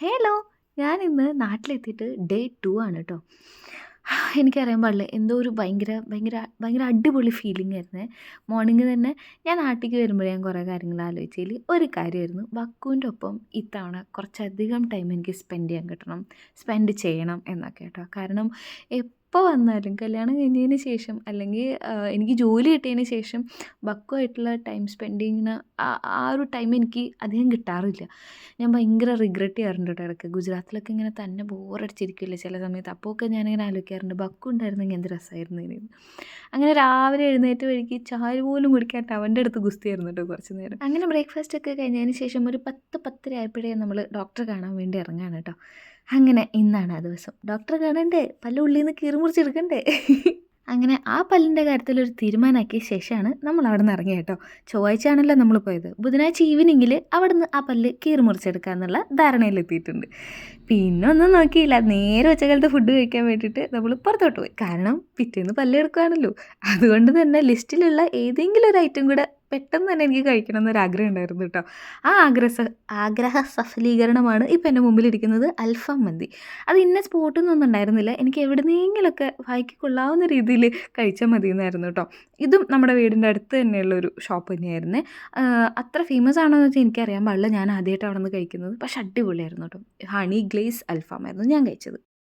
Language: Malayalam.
ഹലോ! ഞാനിന്ന് നാട്ടിലെത്തിയിട്ട് ഡേ 2 ആണ് ട്ടോ. എനിക്കറിയാൻ പാടില്ല. എന്തോ ഒരു ഭയങ്കര ഭയങ്കര ഭയങ്കര അടിപൊളി ഫീലിംഗായിരുന്നേ. മോർണിംഗ് തന്നെ ഞാൻ നാട്ടിലേക്ക് വരുമ്പോഴേ ഞാൻ കുറേ കാര്യങ്ങൾ ആലോചിച്ചതിൽ ഒരു കാര്യമായിരുന്നു ബക്കൂൻ്റെ ഒപ്പം ഇത്തവണ കുറച്ചധികം ടൈം എനിക്ക് സ്പെൻഡ് ചെയ്യാൻ കിട്ടണം, സ്പെൻഡ് ചെയ്യണം എന്നൊക്കെ കേട്ടോ. കാരണം എപ്പോൾ വന്നാലും കല്യാണം കഴിഞ്ഞതിന് ശേഷം അല്ലെങ്കിൽ എനിക്ക് ജോലി കിട്ടിയതിന് ശേഷം ബക്കുമായിട്ടുള്ള ടൈം സ്പെൻഡിങ്ങിന് ആ ആ ഒരു ടൈം എനിക്ക് അധികം കിട്ടാറില്ല. ഞാൻ ഭയങ്കര റിഗ്രറ്റ് ചെയ്യാറുണ്ട് കേട്ടോ ഇടയ്ക്ക്. ഗുജറാത്തിലൊക്കെ ഇങ്ങനെ തന്നെ ബോറടിച്ചിരിക്കില്ലേ ചില സമയത്ത്. അപ്പോഴൊക്കെ ഞാനിങ്ങനെ ആലോചിക്കാറുണ്ട് ബക്കു ഉണ്ടായിരുന്നെങ്കിൽ എന്ത് രസമായിരുന്നു ഇനി. അങ്ങനെ രാവിലെ എഴുന്നേറ്റ് വഴിക്ക് ചായ പോലും കുടിക്കാണ്ട് അവൻ്റെ അടുത്ത് ഗുസ്തിയായിരുന്നു കേട്ടോ കുറച്ച് നേരം. അങ്ങനെ ബ്രേക്ക്ഫാസ്റ്റ് ഒക്കെ കഴിഞ്ഞതിന് ശേഷം ഒരു 10 10:30 നമ്മൾ ഡോക്ടറെ കാണാൻ വേണ്ടി ഇറങ്ങുകയാണ് കേട്ടോ. അങ്ങനെ ഇന്നാണ് ആ ദിവസം. ഡോക്ടറെ കാണണ്ടേ, പല്ല് ഉള്ളിൽ നിന്ന് കീറി മുറിച്ചെടുക്കണ്ടേ. അങ്ങനെ ആ പല്ലിൻ്റെ കാര്യത്തിലൊരു തീരുമാനമാക്കിയ ശേഷമാണ് നമ്മൾ അവിടെ നിന്ന് ഇറങ്ങിയത് കേട്ടോ. ചൊവ്വാഴ്ചയാണല്ലോ നമ്മൾ പോയത്. ബുധനാഴ്ച ഈവനിങ്ങിൽ അവിടെ നിന്ന് ആ പല്ല് കീറി മുറിച്ചെടുക്കുക എന്നുള്ള ധാരണയിലെത്തിയിട്ടുണ്ട്. പിന്നെ ഒന്നും നോക്കിയില്ല, നേരെ ഉച്ചകാലത്ത് ഫുഡ് കഴിക്കാൻ വേണ്ടിയിട്ട് നമ്മൾ പുറത്തോട്ട് പോയി. കാരണം പിറ്റേന്ന് പല്ലെടുക്കുകയാണല്ലോ. അതുകൊണ്ട് തന്നെ ലിസ്റ്റിലുള്ള ഏതെങ്കിലും ഒരു ഐറ്റം കൂടെ പെട്ടെന്ന് തന്നെ എനിക്ക് കഴിക്കണം എന്നൊരാഗ്രഹം ഉണ്ടായിരുന്നു കേട്ടോ. ആ ആഗ്രഹ സഫലീകരണമാണ് ഇപ്പം എൻ്റെ മുമ്പിലിരിക്കുന്നത് അൽഫാം മന്തി. അത് ഇന്ന സ്പോട്ടിൽ നിന്നൊന്നും ഉണ്ടായിരുന്നില്ല. എനിക്ക് എവിടുന്നെങ്കിലൊക്കെ വായിക്ക് കൊള്ളാവുന്ന രീതിയിൽ കഴിച്ചാൽ മതി എന്നായിരുന്നു കേട്ടോ. ഇതും നമ്മുടെ വീടിൻ്റെ അടുത്ത് തന്നെയുള്ളൊരു ഷോപ്പ് തന്നെയായിരുന്നേ. അത്ര ഫേമസ് ആണോ എന്ന് വെച്ചാൽ എനിക്കറിയാൻ പാടില്ല. ഞാൻ ആദ്യമായിട്ട് അവിടെ നിന്ന് കഴിക്കുന്നത്. പക്ഷേ അടിപൊളിയായിരുന്നു കേട്ടോ. ഹണി ഗ്ലേസ് അൽഫാമായിരുന്നു ഞാൻ കഴിച്ചത്.